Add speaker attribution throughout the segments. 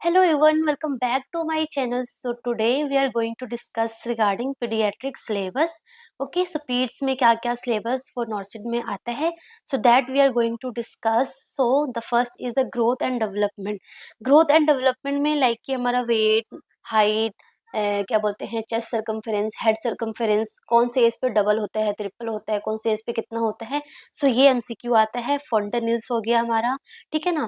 Speaker 1: Hello everyone, welcome back to my channel. So today we are going to discuss regarding pediatric syllabus. Okay, so peds में क्या क्या syllabus for नॉर्सिड में आता है, so that we are going to discuss. So the first is the growth and development. Growth and development में like कि हमारा weight, height, क्या बोलते हैं, चेस्ट सर्कम्फेरेंस, हेड सर्कम्फेरेंस, कौन से एज पे डबल होता है, ट्रिपल होता है, कौन से एज पे कितना होता है. सो ये एमसीक्यू आता है. फॉन्टेनिल्स हो गया हमारा, ठीक है ना.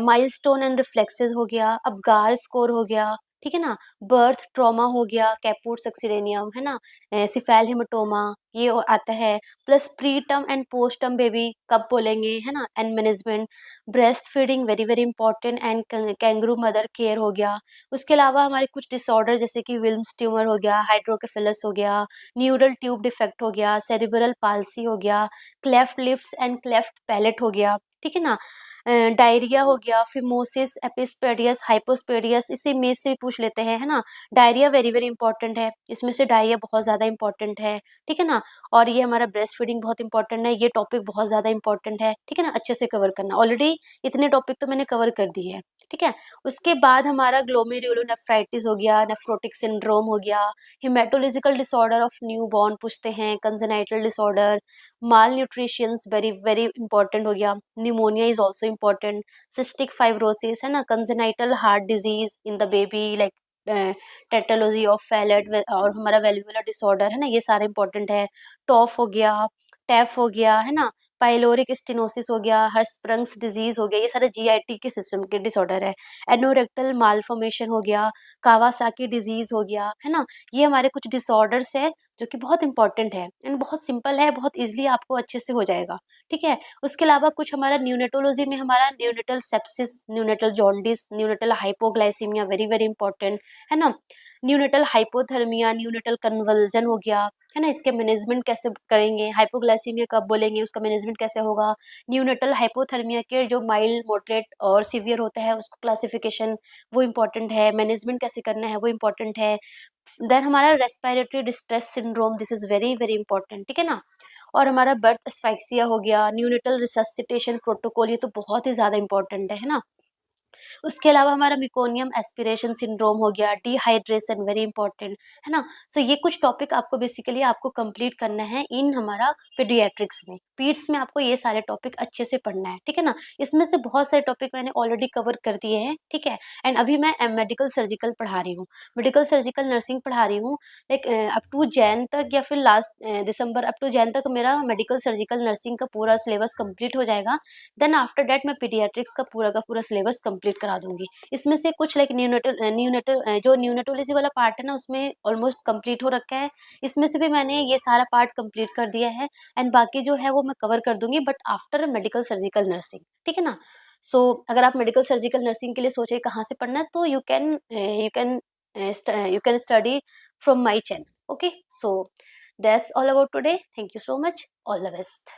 Speaker 1: माइलस्टोन एंड रिफ्लेक्सेस हो गया, अब गार स्कोर हो गया, ठीक है ना. बर्थ ट्रॉमा हो गया, कैपोट सक्सिलेनियम है ना, सिफेल हेमाटोमा ये आता है. Plus pre term and post term baby कब बोलेंगे, है ना. And management, breast feeding very very important, and kangaroo mother care हो गया. उसके अलावा हमारे कुछ डिसऑर्डर जैसे कि विल्म्स ट्यूमर हो गया, हाइड्रोकेफेलस हो गया, न्यूरल ट्यूब डिफेक्ट हो गया, सेरिब्रल पाल्सी हो गया, cleft lips and cleft palate हो गया, ठीक है ना. डायरिया हो गया, फिमोसिस, एपिस्पेडियस, हाइपोस्पेडियस, इसी में से भी पूछ लेते हैं, है ना. डायरिया वेरी वेरी इंपॉर्टेंट है, इसमें से डायरिया बहुत ज़्यादा इंपॉर्टेंट है, ठीक है ना. और ये हमारा ब्रेस्ट फीडिंग बहुत इंपॉर्टेंट है, ये टॉपिक बहुत ज़्यादा इंपॉर्टेंट है, ठीक है ना. अच्छे से कवर करना, ऑलरेडी इतने टॉपिक तो मैंने कवर कर दिए हैं, ठीक है. उसके बाद हमारा ग्लोमेरुलोनेफ्राइटिस हो गया, नेफ्रोटिक सिंड्रोम हो गया, haematological disorder of new born पूछते हैं, कंजेनाइटल डिसऑर्डर, माल न्यूट्रिशंस वेरी वेरी इंपॉर्टेंट हो गया, pneumonia is also important, cystic fibrosis है ना, congenital heart disease in the baby like टेटोलॉजी of Fallot, और हमारा वेल्वुलर डिसऑर्डर है ना, ये सारे इंपॉर्टेंट है. टॉफ हो गया, टैफ हो गया, है ना, पाइलोरिक स्टेनोसिस हो गया, हर्स्प्रंग्स डिजीज हो गया, ये सारे जीआईटी के सिस्टम के डिसऑर्डर है. एनोरेक्टल मालफॉर्मेशन हो गया, कावासाकी डिजीज हो गया, है ना. ये हमारे कुछ डिसऑर्डर्स है जो कि बहुत इंपॉर्टेंट है एंड बहुत सिंपल है, बहुत इजीली आपको अच्छे से हो जाएगा, ठीक है. उसके अलावा कुछ हमारा न्यूनेटोलॉजी में हमारा neonatal sepsis, neonatal jaundice, neonatal hypoglycaemia very very important, है ना. न्यूनेटल हाइपोथर्मिया, न्यूनेटल कन्वल्जन हो गया, है ना. इसके मैनेजमेंट कैसे करेंगे, हाइपोग्लाइसीमिया कब बोलेंगे, उसका मैनेजमेंट कैसे होगा. न्यूनेटल हाइपोथर्मिया के जो माइल्ड, मॉडरेट और सीवियर होता है उसको क्लासिफिकेशन वो इम्पोर्टेंट है, मैनेजमेंट कैसे करना है वो इम्पोर्टेंट है. देन हमारा respiratory distress syndrome, this is very very important, ठीक है ना. और हमारा बर्थ एस्फाइक्सिया हो गया, न्यूनेटल रिससिटेशन प्रोटोकॉल, ये तो बहुत ही ज्यादा इंपॉर्टेंट है ना. उसके अलावा हमारा मिकोनियम एस्पिरेशन सिंड्रोम हो गया, डिहाइड्रेशन वेरी इंपॉर्टेंट, है ना. सो ये कुछ टॉपिक आपको बेसिकली आपको कंप्लीट करना है इन हमारा पीडियाट्रिक्स में. पीड्स में आपको ये सारे टॉपिक अच्छे से पढ़ना है, ठीक है ना. इसमें से बहुत सारे टॉपिक मैंने ऑलरेडी कवर कर दिए हैं, ठीक है. एंड अभी मैं मेडिकल सर्जिकल पढ़ा रही हूँ, मेडिकल सर्जिकल नर्सिंग पढ़ा रही हूँ. लाइक अप टू जैन तक या फिर last December up to Jan तक मेरा मेडिकल सर्जिकल नर्सिंग का पूरा सिलेबस कंप्लीट हो जाएगा. देन आफ्टर दैट मैं पीडियाट्रिक्स का पूरा सिलेबस कंप्लीट करा दूंगी. इसमें से कुछ लाइक न्यूनेटल जो न्यूनेटोलॉजी वाला पार्ट है ना उसमें ऑलमोस्ट कंप्लीट हो रखा है. इसमें से भी मैंने ये सारा पार्ट कंप्लीट कर दिया है एंड बाकी जो है वो मैं कवर कर दूंगी but after medical surgical nursing, ठीक है ना. सो अगर आप मेडिकल सर्जिकल नर्सिंग के लिए सोचे कहाँ से पढ़ना है तो you can study from my channel. Okay, so that's all about today. Thank you so much. All the best.